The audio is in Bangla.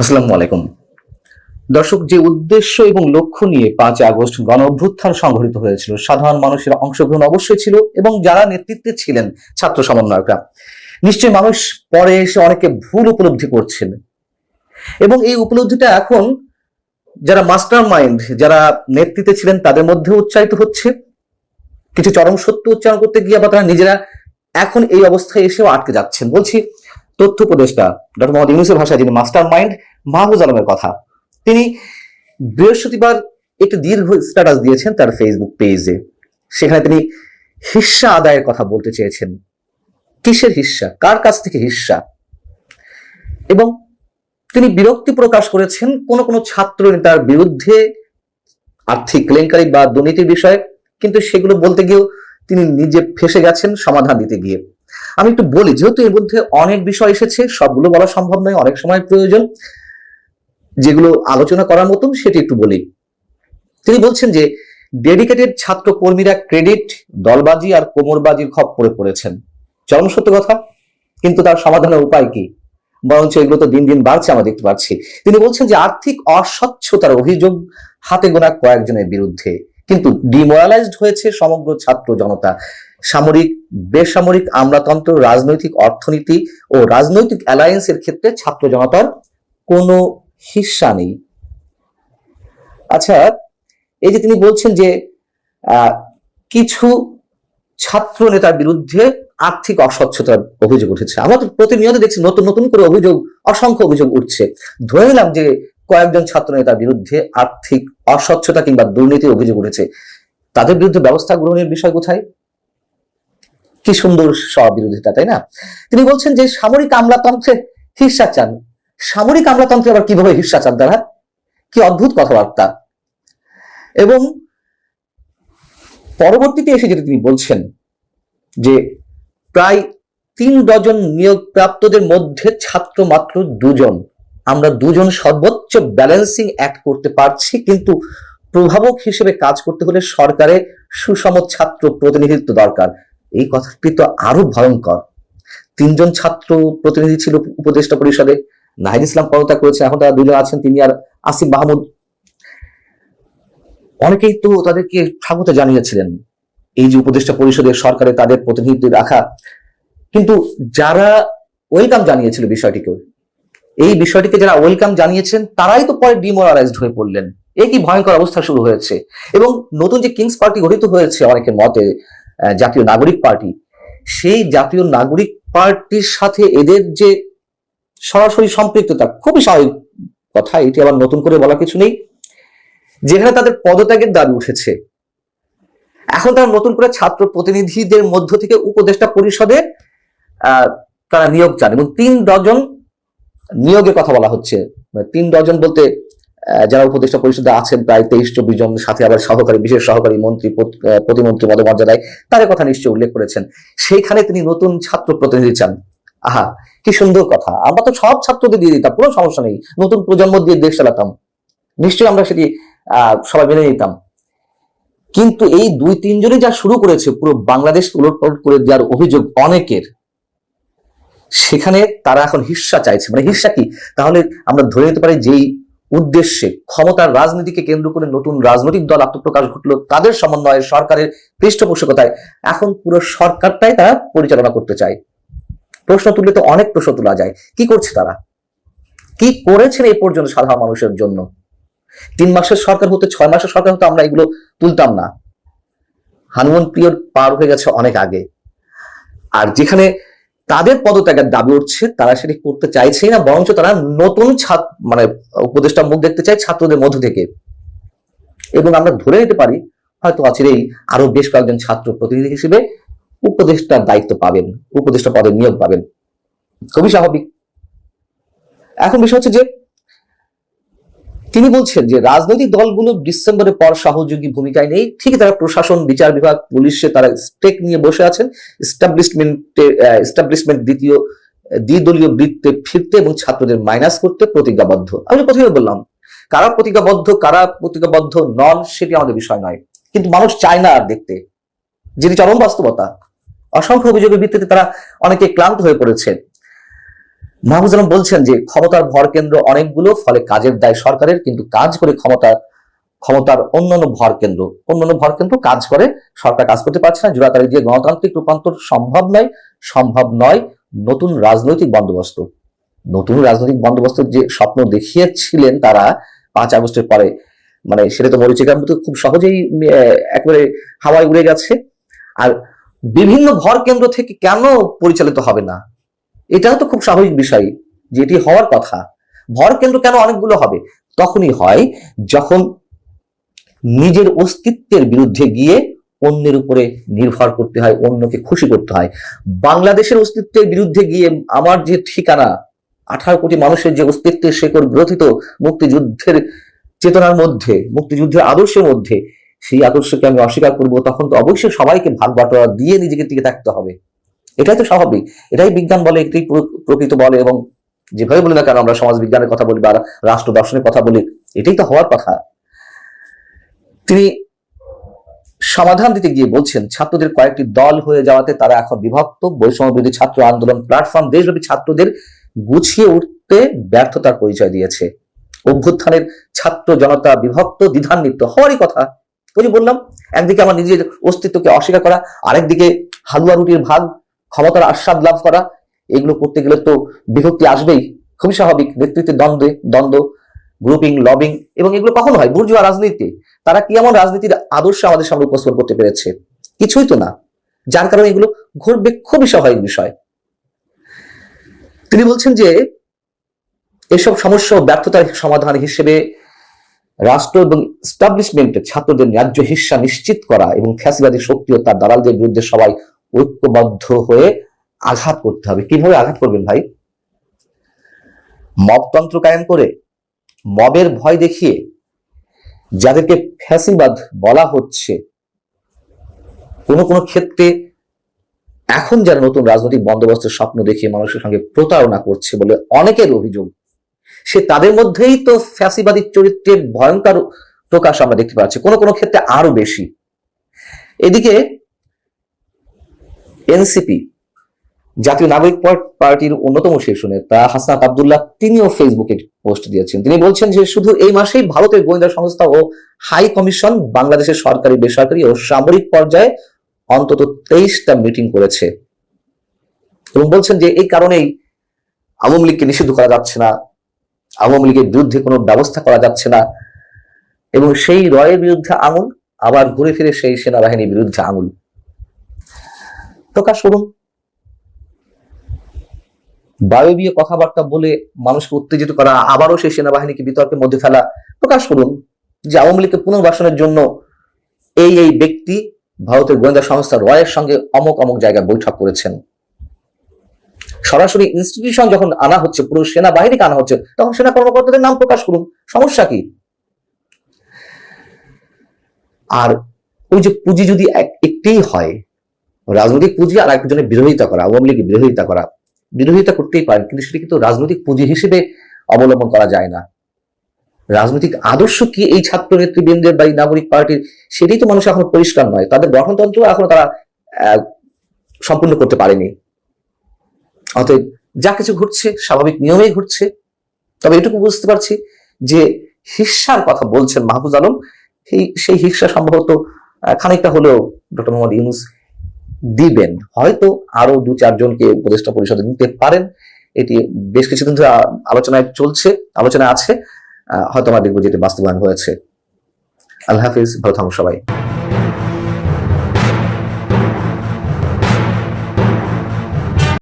আসসালামু আলাইকুম দর্শক, যে উদ্দেশ্য এবং লক্ষ্য নিয়ে 5 আগস্ট গণ অভ্যুত্থান সংঘটিত হয়েছিল, সাধারণ মানুষের অংশগ্রহণ অবশ্যই ছিল এবং যারা নেতৃত্বে ছিলেন ছাত্র সমন্বয়করা, নিশ্চয়ই মানুষ পরে এসে অনেকে ভুল উপলব্ধি করছেন এবং এই উপলব্ধিটা এখন যারা মাস্টার মাইন্ড, যারা নেতৃত্বে ছিলেন তাদের মধ্যে উচ্চারিত হচ্ছে। কিছু চরম সত্য উচ্চারণ করতে গিয়ে আবার তারা নিজেরা এখন এই অবস্থায় এসেও আটকে যাচ্ছেন। বলছি তথ্য উপদেষ্টা ডক্টর মোহাম্মদ ইউনূসের ভাষায় যিনি মাস্টার মাইন্ড, মাহফুজ আলমের কথা। তিনি বৃহস্পতিবার একটি দীর্ঘ স্ট্যাটাস দিয়েছেন তার ফেসবুক পেজে। সেখানে তিনি হিস্সা আদায়ের কথা বলতে চেয়েছেন। কিসের হিস্সা, কার কাছ থেকে হিস্সা? এবং তিনি বিরক্তি প্রকাশ করেছেন কোন কোন ছাত্র নেতার বিরুদ্ধে আর্থিক কেলেঙ্কারি বা দুর্নীতির বিষয়ে, কিন্তু সেগুলো বলতে গিয়েও তিনি নিজে ফেসে গেছেন সমাধান দিতে গিয়ে। আমি একটু বলি, যেহেতু এর মধ্যে অনেক বিষয় এসেছে, সবগুলো বলা সম্ভব নয়, অনেক সময় প্রয়োজন যেগুলো আলোচনা করার মতন সেটি একটু বলি। তিনি বলছেন যে ডেডিকেটেড ছাত্র কর্মীরা ক্রেডিট, দলবাজি আর কোমরবাজির খপ্পরে পড়েছেন। চরম সত্য কথা, কিন্তু তার সমাধানের উপায় কি? বরঞ্চ এগুলো তো দিন দিন বাড়ছে, আমরা দেখতে পাচ্ছি। তিনি বলছেন যে আর্থিক অস্বচ্ছতার অভিযোগ হাতে গোনা কয়েকজনের বিরুদ্ধে, কিন্তু ডিমোরালাইজড হয়েছে সমগ্র ছাত্র জনতা। সামরিক, বেসামরিক আমলাতন্ত্র, রাজনৈতিক অর্থনীতি ও রাজনৈতিক অ্যালায়েন্সের ক্ষেত্রে ছাত্র জনতার কোনো হিস্সা নেই। আচ্ছা, এই যে তিনি বলছেন যে কিছু ছাত্র নেতার বিরুদ্ধে আর্থিক অস্বচ্ছতার অভিযোগ উঠেছে, আমরা তো প্রতিনিয়ত দেখছি নতুন নতুন করে অভিযোগ, অসংখ্য অভিযোগ উঠছে। ধরে নিলাম যে কয়েকজন ছাত্র নেতার বিরুদ্ধে আর্থিক অস্বচ্ছতা কিংবা দুর্নীতির অভিযোগ উঠেছে, তাদের বিরুদ্ধে ব্যবস্থা গ্রহণের বিষয় কোথায়? কি সুন্দর স্ববিরোধিতা, তাই না? তিনি বলছেন যে সামরিক আমলাতন্ত্রে হিস্সা চান। সামরিক আমলাতন্ত্রে আবার কিভাবে হিস্সা চান তারা? কি অদ্ভুত কথাবার্তা। এবং পরবর্তীতে এসে যেটা তিনি বলছেন যে প্রায় 3 ডজন নিয়োগপ্রাপ্তদের মধ্যে ছাত্র মাত্র 2 জন। আমরা 2 জন সর্বোচ্চ ব্যালেন্সিং অ্যাক্ট করতে পারছি, কিন্তু প্রভাবক হিসেবে কাজ করতে হলে সরকারে সুষম ছাত্র প্রতিনিধিত্ব দরকার। এই কথাটি তো আরো ভয়ঙ্কর। 3 জন ছাত্র প্রতিনিধি ছিল উপদেষ্টা পরিষদে, নাহিদ ইসলাম পদত্যাগ করেছে, এখন তারা 2 জন আছেন, তিনি আর আসিফ মাহমুদ। অনেকেই তো তাদেরকে স্বাগত জানিয়েছিলেন এই যে উপদেষ্টা পরিষদের সরকারে তাদের প্রতিনিধিত্ব রাখা, কিন্তু যারা ওয়েলকাম জানিয়েছিল বিষয়টিকে, এই বিষয়টিকে যারা ওয়েলকাম জানিয়েছেন তারাই তো পরে ডিমোরালাইজড হয়ে পড়লেন। এই কি ভয়ঙ্কর অবস্থা শুরু হয়েছে। এবং নতুন যে কিংস পার্টি গঠিত হয়েছে অনেকের মতে, জাতীয় নাগরিক পার্টি, সেই জাতীয় নাগরিক পার্টির সাথে এদের যে সরাসরি সম্পৃক্ততা খুবই স্বাভাবিক কথা, এটি আবার নতুন করে বলা কিছু নেই। যেখানে তাদের পদত্যাগের দাবি উঠেছে, এখন তারা নতুন করে ছাত্র প্রতিনিধিদের মধ্য থেকে উপদেষ্টা পরিষদে তারা নিয়োগ চান এবং 3 ডজন নিয়োগের কথা বলা হচ্ছে। 3 ডজন বলতে যারা উপদেষ্টা পরিষদে আছেন প্রায় 23-24 জন, সাথে আবার সহকারী, বিশেষ সহকারী মন্ত্রী, প্রতিমন্ত্রী পদমর্যাদায়, তাদের কথা নিশ্চয়ই উল্লেখ করেছেন। সেইখানে তিনি নতুন ছাত্র প্রতিনিধি চান। আহা, কি সুন্দর কথা। আমরা তো সব ছাত্রদের দিয়ে দিতাম, কোনো সমস্যা নেই, নতুন প্রজন্ম দিয়ে দেশ চালাতাম, নিশ্চয়ই আমরা সেটি সবাই মেনে নিতাম। কিন্তু এই 2-3 জনই যা শুরু করেছে, পুরো বাংলাদেশ উলটপালট করে দেওয়ার অভিযোগ অনেকের, সেখানে তারা এখন হিস্সা চাইছে। মানে হিস্সা কি? তাহলে আমরা ধরে নিতে পারি যেই উদ্দেশ্যে ক্ষমতার রাজনীতিকে কেন্দ্র করে নতুন রাজনৈতিক দল আত্মপ্রকাশ ঘটলো, তাদের সমন্বয়ে সরকারের পৃষ্ঠপোষকতায় এখন পুরো সরকারটাই তারা পরিচালনা করতে চায়। প্রশ্ন তুললে তো অনেক প্রশ্ন তোলা যায়। কি করছে তারা? কি করেছেন এই পর্যন্ত সাধারণ মানুষের জন্য? 3 মাসের সরকার হতে, 6 মাসের সরকার হতে আমরা এগুলো তুলতাম না। হানিমুন পিরিয়ড পার হয়ে গেছে অনেক আগে। আর যেখানে তাদের পদত্যাগের দাবি উঠছে, তারা সেটি করতে চাইছেই না, বরঞ্চ তারা নতুন মানে উপদেষ্টা মুখ দেখতে চায় ছাত্রদের মধ্য থেকে। এবং আমরা ধরে নিতে পারি হয়তো অচিরেই আরো বেশ কয়েকজন ছাত্র প্রতিনিধি হিসেবে উপদেষ্টার দায়িত্ব পাবেন, উপদেষ্টা পদে নিয়োগ পাবেন। খুবই স্বাভাবিক। এখন বিষয় হচ্ছে যে তিনি বলছেন যে রাজনৈতিক দলগুলো ডিসেম্বরের পর সহযোগী ভূমিকায় নেই। ঠিকই, তারা প্রশাসন, বিচার বিভাগ, পুলিশে তারা স্টেক নিয়ে বসে আছেন এস্টাবলিশমেন্ট দ্বিদলীয় বৃত্তে ফিরতে এবং ছাত্রদের মাইনাস করতে প্রতিজ্ঞাবদ্ধ। আমি প্রথমে বললাম, কারা প্রতিজ্ঞাবদ্ধ কারা প্রতিজ্ঞাবদ্ধ নন সেটি আমাদের বিষয় নয়, কিন্তু মানুষ চায় না আর দেখতে, যেটি চরম বাস্তবতা। অসংখ্য অভিযোগের ভিত্তিতে তারা অনেকে ক্লান্ত হয়ে পড়েছে। মাহফুজ আলম বলছেন যে ক্ষমতার ভর কেন্দ্র অনেকগুলো, ফলে কাজের দায় সরকারের, কিন্তু কাজ করে ক্ষমতার অন্যান্য ভর কেন্দ্র কাজ করে, সরকার কাজ করতে পারছে না। জোড়াতালি দিয়ে গণতান্ত্রিক রূপান্তর সম্ভব নয়। নতুন রাজনৈতিক বন্দোবস্ত যে স্বপ্ন দেখিয়েছিলেন তারা 5 আগস্টের পরে, মানে সেটা তো মরিচিকার মতো খুব সহজেই একেবারে হাওয়ায় উড়ে গেছে। আর বিভিন্ন ভর কেন্দ্র থেকে কেন পরিচালিত হবে না, এটাও তো খুব স্বাভাবিক বিষয় যে এটি হওয়ার কথা। ভর কেন্দ্র কেন অনেকগুলো হবে? তখনই হয় যখন নিজের অস্তিত্বের বিরুদ্ধে গিয়ে অন্যের উপরে নির্ভর করতে হয়, অন্যকে খুশি করতে হয়। বাংলাদেশের অস্তিত্বের বিরুদ্ধে গিয়ে আমার যে ঠিকানা, 18 কোটি মানুষের যে অস্তিত্বের শেকড় গ্রথিত মুক্তিযুদ্ধের চেতনার মধ্যে, মুক্তিযুদ্ধের আদর্শের মধ্যে, সেই আদর্শকে আমি অস্বীকার করব, তখন তো অবশ্যই সবাইকে ভাগ বাটোয়ারা দিয়ে নিজেকে টিকে থাকতে হবে। এটাই তো স্বাভাবিক, এটাই বিজ্ঞান বলে, এটাই প্রকৃত বলে, এবং যেভাবে বলি না কেন আমরা সমাজ বিজ্ঞানের কথা বলি বা রাষ্ট্র দর্শনের কথা বলি, এটাই তো হওয়ার কথা। তিনি সমাধান দিতে গিয়ে বলছেন, ছাত্রদের কয়েকটি দল হয়ে যাওয়াতে তারা এখন বিভক্ত। বৈষম্য বিরোধী ছাত্র আন্দোলন প্ল্যাটফর্ম দেশব্যাপী ছাত্রদের গুছিয়ে উঠতে ব্যর্থতার পরিচয় দিয়েছে। অভ্যুত্থানের ছাত্র জনতা বিভক্ত, দ্বিধান্বিত হওয়ারই কথা। ওই যে বললাম, একদিকে আমার নিজের অস্তিত্বকে অস্বীকার করা, আরেকদিকে হালুয়া রুটির ভাগ, ক্ষমতার আস্বাদ লাভ করা, এগুলো করতে গেলে তো বিভক্তি আসবেই, খুবই স্বাভাবিক। নেতৃত্বের দ্বন্দ্ব, গ্রুপিং, লবিং, এবং এগুলো কখন হয়? বুর্জোয়া রাজনীতি। তারা কি এমন রাজনীতির আদর্শ আমাদের সামনে উপস্থাপন করতে পেরেছে? কিছুই তো না, যার কারণে এগুলো ঘটবে, খুবই স্বাভাবিক বিষয়। তিনি বলছেন যে এসব সমস্যা ও ব্যর্থতার সমাধান হিসেবে রাষ্ট্র এবং এস্টাবলিশমেন্টের ছাত্রদের ন্যায্য হিস্সা নিশ্চিত করা এবং ফ্যাসিবাদী শক্তি ও তার দালালদের বিরুদ্ধে সবাই ঐক্যবদ্ধ হয়ে আঘাত করতে হবে। কিভাবে আঘাত করবেন ভাই? মবতন্ত্র কায়েম করে, মবের ভয় দেখিয়ে, যাদেরকে ফ্যাসিবাদ বলা হচ্ছে, কোন ক্ষেত্রে এখন যারা নতুন রাজনৈতিক বন্দোবস্তের স্বপ্ন দেখিয়ে মানুষের সঙ্গে প্রতারণা করছে বলে অনেকের অভিযোগ, সে তাদের মধ্যেই তো ফ্যাসিবাদী চরিত্রের ভয়ঙ্কর প্রকাশ আমরা দেখতে পাচ্ছি, কোন ক্ষেত্রে আরো বেশি। এদিকে এনসিপি, জাতীয় নাগরিক পার্টির অন্যতম শীর্ষ নেতা হাসনাত আব্দুল্লাহ, তিনিও ফেসবুকে পোস্ট দিয়েছেন। তিনি বলছেন যে শুধু এই মাসেই ভারতের গোয়েন্দা সংস্থা ও হাই কমিশন বাংলাদেশের সরকারি, বেসরকারি ও সামরিক পর্যায়ে অন্তত 23টা মিটিং করেছে, এবং বলছেন যে এই কারণেই আওয়ামী লীগকে নিষিদ্ধ করা যাচ্ছে না, আওয়ামী লীগের বিরুদ্ধে কোনো ব্যবস্থা করা যাচ্ছে না, এবং সেই রয়ের বিরুদ্ধে আঙুল আবার ঘুরে ফিরে সেই সেনাবাহিনীর বিরুদ্ধে আঙুল প্রকাশ করুন। বায়বীয় কথাবার্তা বলে মানুষকে উত্তেজিত করা, আবারও সেই সেনাবাহিনীকে বিতর্কের মধ্যে ফেলা, প্রকাশ করুন যে আওয়ামী লীগকে পুনর্বাসনের জন্য এই ব্যক্তি ভারতের গোয়েন্দা সংস্থা রয়ের সঙ্গে অমুক জায়গায় বৈঠক করেছেন। সরাসরি ইনস্টিটিউশন যখন আনা হচ্ছে, পুরো সেনাবাহিনীকে আনা হচ্ছে, তখন সেনা কর্মকর্তাদের নাম প্রকাশ করুন, সমস্যা কি? আর ওই যে পুঁজি যদি একটাই হয়, রাজনৈতিক পুঁজি, আর একজনের বিরোধিতা করা, আওয়ামী লীগের বিরোধিতা করতেই পারেন, কিন্তু সেটা কিন্তু রাজনৈতিক পুঁজি হিসেবে অবলম্বন করা যায় না। রাজনৈতিক আদর্শ কি এই ছাত্র নেতৃবৃন্দের বা এই নাগরিক পার্টির, সেটাই তো মানুষ এখন পরিষ্কার নয়। তাদের গঠনতন্ত্র এখনো তারা সম্পূর্ণ করতে পারেনি। অতএব যা কিছু ঘটছে স্বাভাবিক নিয়মেই ঘটছে। তবে এটুকু বুঝতে পারছি যে হিস্সার কথা বলছেন মাহফুজ আলম, সেই হিস্সা সম্ভবত খানিকটা হলেও ডক্টর মোহাম্মদ ইউনূস দিবেন, হয়তো আরো 2-4 জনকে উপদেষ্টা পরিষদে নিতে পারেন। এটি বেশ কিছুদিন ধরে আলোচনায় আছে, হয়তো আমরা দেখবো যেটি বাস্তবায়ন হয়েছে। আল্লাহ হাফিজ, ভালো থাকুন সবাই।